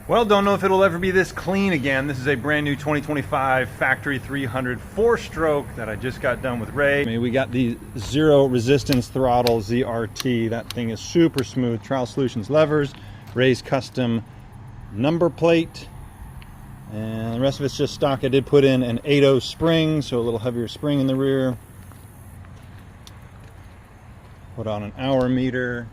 Well, don't know if it'll ever be this clean again. This is a brand new 2025 Factory 300 4-stroke that I just got done with Ray. I mean, we got the zero resistance throttle ZRT. That thing is super smooth. Trial Solutions levers, Ray's custom number plate, and the rest of it's just stock. I did put in an 8.0 spring, so a little heavier spring in the rear. Put on an hour meter.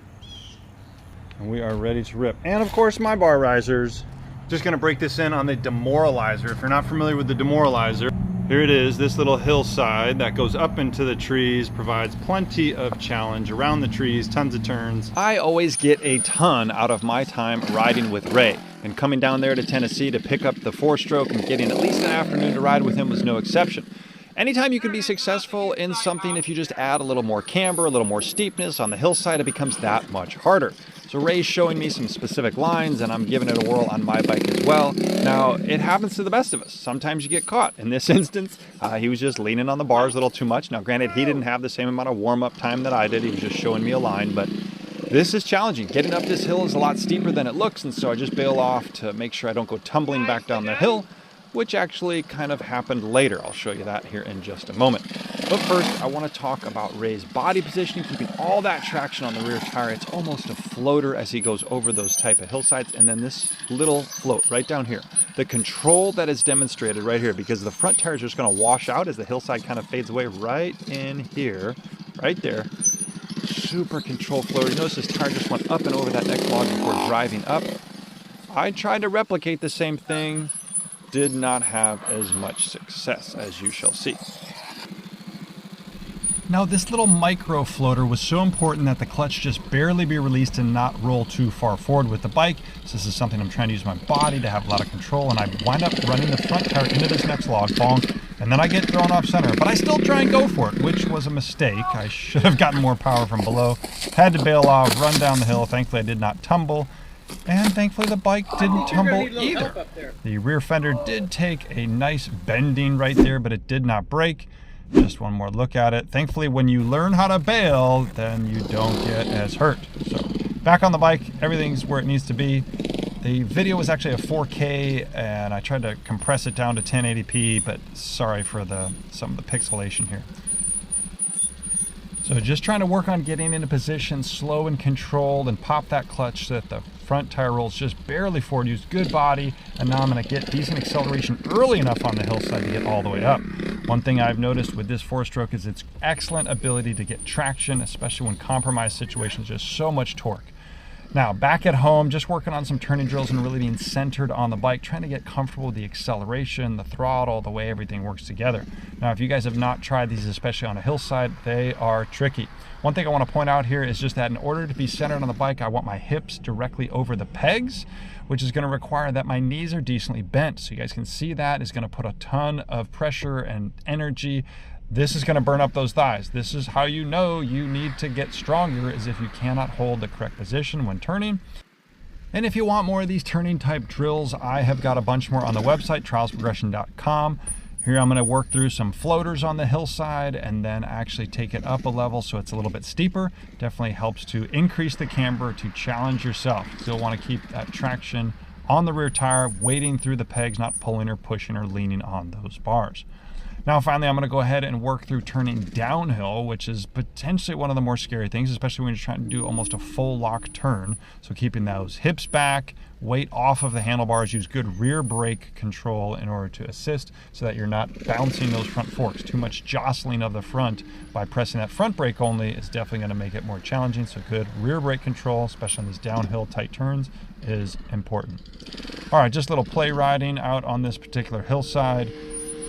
And we are ready to rip. And of course, my bar risers. Just gonna break this in on the demoralizer. If you're not familiar with the demoralizer, here it is, this little hillside that goes up into the trees, provides plenty of challenge around the trees, tons of turns. I always get a ton out of my time riding with Ray. And coming down there to Tennessee to pick up the 4-stroke and getting at least an afternoon to ride with him was no exception. Anytime you can be successful in something, if you just add a little more camber, a little more steepness on the hillside, it becomes that much harder. So Ray's showing me some specific lines and I'm giving it a whirl on my bike as well. Now, it happens to the best of us. Sometimes you get caught. In this instance, he was just leaning on the bars a little too much. Now, granted, he didn't have the same amount of warm-up time that I did. He was just showing me a line, but this is challenging. Getting up this hill is a lot steeper than it looks, and so I just bail off to make sure I don't go tumbling back down the hill, which actually kind of happened later. I'll show you that here in just a moment. But first, I want to talk about Ray's body positioning, keeping all that traction on the rear tire. It's almost a floater as he goes over those type of hillsides. And then this little float right down here. The control that is demonstrated right here, because the front tire is just going to wash out as the hillside kind of fades away right in here, right there. Super control floater. You notice this tire just went up and over that neck log before driving up. I tried to replicate the same thing. Did not have as much success, as you shall see. Now, this little micro floater was so important that the clutch just barely be released and not roll too far forward with the bike. So this is something I'm trying to use my body to have a lot of control, and I wind up running the front tire into this next log, bonk, and then I get thrown off center. But I still try and go for it, which was a mistake. I should have gotten more power from below. Had to bail off, run down the hill. Thankfully, I did not tumble. And thankfully the bike didn't tumble either. The rear fender did take a nice bending right there, but it did not break. Just one more look at it. Thankfully, when you learn how to bail, then you don't get as hurt. So back on the bike, everything's where it needs to be. The video was actually a 4K and I tried to compress it down to 1080p, but sorry for some of the pixelation here. So just trying to work on getting into position, slow and controlled, and pop that clutch so that the front tire rolls just barely forward. Use good body, and now I'm going to get decent acceleration early enough on the hillside to get all the way up. One thing I've noticed with this 4-stroke is its excellent ability to get traction, especially when compromised situations, just so much torque. Now, back at home, just working on some turning drills and really being centered on the bike, trying to get comfortable with the acceleration, the throttle, the way everything works together. Now, if you guys have not tried these, especially on a hillside, they are tricky. One thing I want to point out here is just that in order to be centered on the bike, I want my hips directly over the pegs, which is going to require that my knees are decently bent. So you guys can see that is going to put a ton of pressure and energy. This is going to burn up those thighs. This is how you know you need to get stronger, is if you cannot hold the correct position when turning. And if you want more of these turning type drills, I have got a bunch more on the website, trialsprogression.com. Here I'm going to work through some floaters on the hillside and then actually take it up a level so it's a little bit steeper. Definitely helps to increase the camber, to challenge yourself. Still want to keep that traction on the rear tire, wading through the pegs, not pulling or pushing or leaning on those bars. Now, finally, I'm going to go ahead and work through turning downhill, which is potentially one of the more scary things, especially when you're trying to do almost a full lock turn. So keeping those hips back, weight off of the handlebars, use good rear brake control in order to assist so that you're not bouncing those front forks. Too much jostling of the front by pressing that front brake only is definitely going to make it more challenging. So good rear brake control, especially on these downhill tight turns, is important. All right, just a little play riding out on this particular hillside.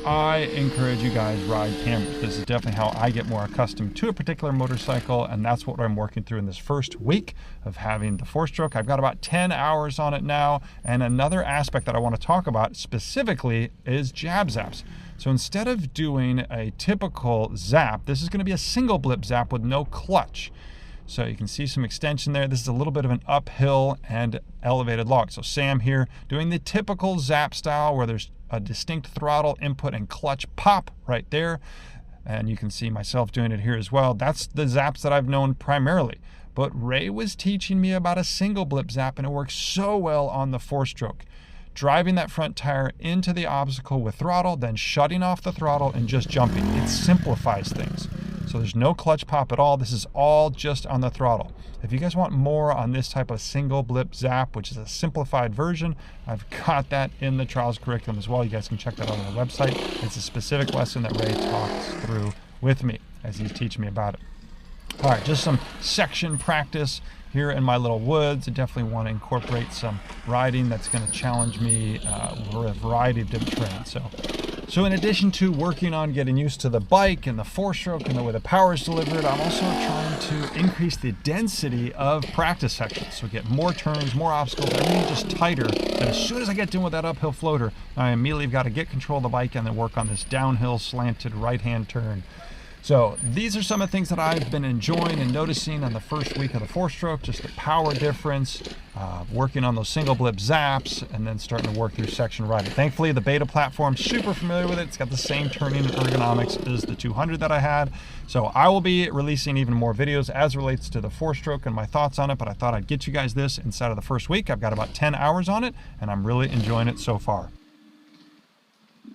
I encourage you guys ride cambers. This is definitely how I get more accustomed to a particular motorcycle, and that's what I'm working through in this first week of having the 4-stroke. I've got about 10 hours on it now, and another aspect that I want to talk about specifically is jab zaps. So instead of doing a typical zap, this is going to be a single blip zap with no clutch. So you can see some extension there. This is a little bit of an uphill and elevated log. So Sam here doing the typical zap style where there's a distinct throttle input and clutch pop right there. And you can see myself doing it here as well. That's the zaps that I've known primarily. but Ray was teaching me about a single blip zap, and it works so well on the 4-stroke. Driving that front tire into the obstacle with throttle, then shutting off the throttle and just jumping. It simplifies things. So there's no clutch pop at all. This is all just on the throttle. If you guys want more on this type of single blip zap, which is a simplified version, I've got that in the trials curriculum as well. You guys can check that out on the website. It's a specific lesson that Ray talks through with me as he's teaching me about it. All right, just some section practice here in my little woods. I definitely want to incorporate some riding that's going to challenge me for a variety of different terrains. So in addition to working on getting used to the bike and the 4-stroke and the way the power is delivered, I'm also trying to increase the density of practice sections. So get more turns, more obstacles, everything just tighter. And as soon as I get done with that uphill floater, I immediately got to get control of the bike and then work on this downhill slanted right-hand turn. So these are some of the things that I've been enjoying and noticing on the first week of the 4-stroke, just the power difference, working on those single blip zaps, and then starting to work through section riding. Thankfully, the beta platform, super familiar with it. It's got the same turning and ergonomics as the 200 that I had. So I will be releasing even more videos as relates to the 4-stroke and my thoughts on it, but I thought I'd get you guys this inside of the first week. I've got about 10 hours on it, and I'm really enjoying it so far.